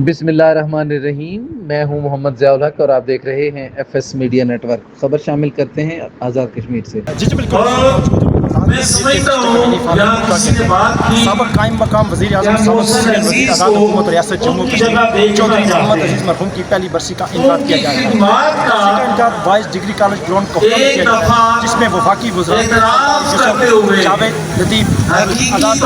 بسم اللہ الرحمن الرحیم۔ میں ہوں محمد ضیاء الحق اور آپ دیکھ رہے ہیں F S media network. خبر شامل کرتے ہیں آزاد کشمیر سے۔ جی بالکل میں سمجھتا ہوں یا کسی نے بات کی سابق قائم مقام وزیر اعظم سابق سینئر وزیر آزاد حکومت ریاست جموں کشمیر چودھری محمد عزیز مرحوم کی پہلی برسی کا انعقاد کیا جا رہا ہے۔ برسی کا انعقاد بائیس ڈگری کالج گراؤنڈ کوہٹا میں کیا جا رہا ہے، جس میں وفاقی وزراء جاوید لطیف آزاد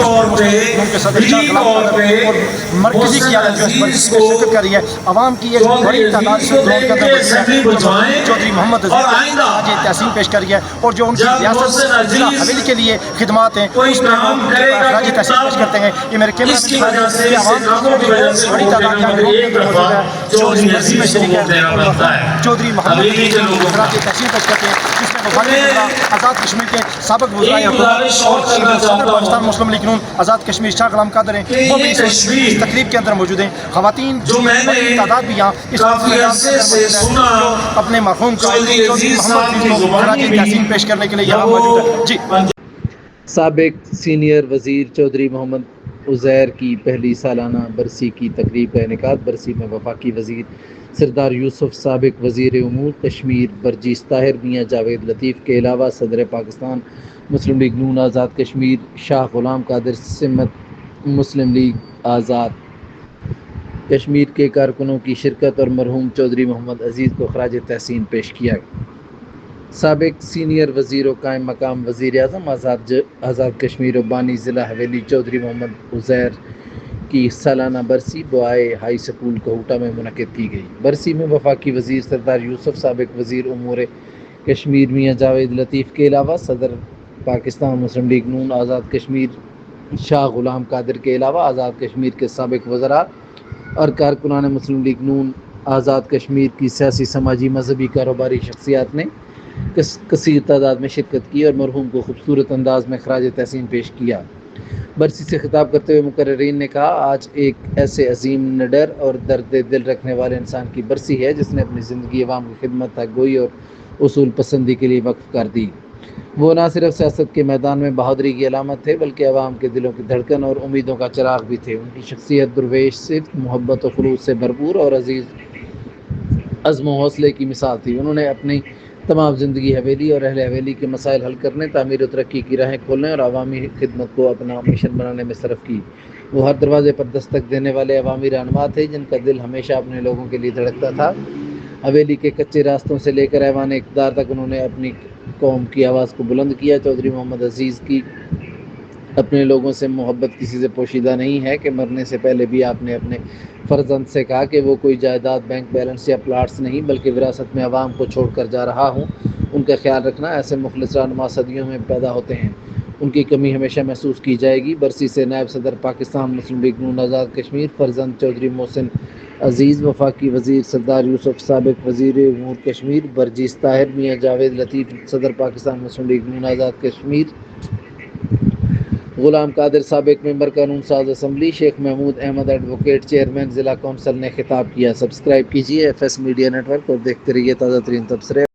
کے صدر شاہ غلام قادر اور مرکزی قیادت جو اس برسی میں شرکت کر رہی ہے، عوام کی ایک بڑی تعداد سے گراؤنڈ کے اندر چودھری محمد عزیز خراج تحسین پیش کر رہی ہے اور جو ان کی ریاست ضلع حویلی کے لیے خدمات ہیں اس میں ہم خراج تحسین پیش کرتے ہیں۔ یہ میرے کیمرے میں عوام کی بڑی تعداد چودھری محمد عزیز خراج تحسین پیش کرتے ہیں، جس میں وفاقی وزراء آزاد کشمیر کے سابق وزرائے حکومت اور صدر پاکستان مسلم لیگ نون آزاد کشمیر شاہ غلام قادر ہیں، وہ بھی اس تقریب کے اندر موجود ہیں۔ خواتین بڑی تعداد بھی یہاں اس جو اپنے مرحوم چودھری محمد عزیز کو خراج تحسین پیش کرنے کے لیے یہاں موجود ہے۔ جی سابق سینئر وزیر چودھری محمد عزیر کی پہلی سالانہ برسی کی تقریب کا انعقاد۔ برسی میں وفاقی وزیر سردار یوسف، سابق وزیر امور کشمیر برجیس طاہر، میاں جاوید لطیف کے علاوہ صدر پاکستان مسلم لیگ نون آزاد کشمیر شاہ غلام قادر، سمت مسلم لیگ آزاد کشمیر کے کارکنوں کی شرکت اور مرحوم چودھری محمد عزیز کو خراج تحسین پیش کیا۔ سابق سینئر وزیر و قائم مقام وزیر اعظم آزاد کشمیر و بانی ضلع حویلی چودھری محمد عزیر کی سالانہ برسی بوائے ہائی سکول کوہٹا میں منعقد کی گئی۔ برسی میں وفاقی وزیر سردار یوسف، سابق وزیر امور کشمیر میاں جاوید لطیف کے علاوہ صدر پاکستان مسلم لیگ نون آزاد کشمیر شاہ غلام قادر کے علاوہ آزاد کشمیر کے سابق وزراء اور کارکنان مسلم لیگ نون آزاد کشمیر کی سیاسی، سماجی، مذہبی، کاروباری شخصیات نے کثیر تعداد میں شرکت کی اور مرحوم کو خوبصورت انداز میں خراج تحسین پیش کیا۔ برسی سے خطاب کرتے ہوئے مقررین نے کہا، آج ایک ایسے عظیم، نڈر اور درد دل رکھنے والے انسان کی برسی ہے جس نے اپنی زندگی عوام کی خدمت، حق گوئی اور اصول پسندی کے لیے وقف کر دی۔ وہ نہ صرف سیاست کے میدان میں بہادری کی علامت تھے بلکہ عوام کے دلوں کی دھڑکن اور امیدوں کا چراغ بھی تھے۔ ان کی شخصیت درویش، صدق، محبت و خلوص سے بھرپور اور عزیز عزم و حوصلے کی مثال تھی۔ انہوں نے اپنی تمام زندگی حویلی اور اہل حویلی کے مسائل حل کرنے، تعمیر و ترقی کی راہیں کھولنے اور عوامی خدمت کو اپنا مشن بنانے میں صرف کی۔ وہ ہر دروازے پر دستک دینے والے عوامی رہنما تھے جن کا دل ہمیشہ اپنے لوگوں کے لیے دھڑکتا تھا۔ حویلی کے کچے راستوں سے لے کر ایوان اقتدار تک انہوں نے اپنی قوم کی آواز کو بلند کیا۔ چودھری محمد عزیز کی اپنے لوگوں سے محبت کسی سے پوشیدہ نہیں ہے کہ مرنے سے پہلے بھی آپ نے اپنے فرزند سے کہا کہ وہ کوئی جائیداد، بینک بیلنس یا پلاٹس نہیں بلکہ وراثت میں عوام کو چھوڑ کر جا رہا ہوں۔ ان کا خیال رکھنا۔ ایسے مخلص رہنما صدیوں میں پیدا ہوتے ہیں، ان کی کمی ہمیشہ محسوس کی جائے گی۔ برسی سے نائب صدر پاکستان مسلم لیگ نون آزاد کشمیر فرزند چودھری محسن عزیز، وفاقی وزیر سردار یوسف، سابق وزیر امور کشمیر برجیس طاہر، میاں جاوید لطیف صدر پاکستان مسلم لیگ نون آزاد کشمیر غلام قادر، سابق ممبر قانون ساز assembly Sheikh Mahmood Ahmed advocate, chairman ضلع کونسل نے خطاب کیا۔ سبسکرائب کیجیے F S media network اور دیکھتے رہیے تازہ ترین تبصرے۔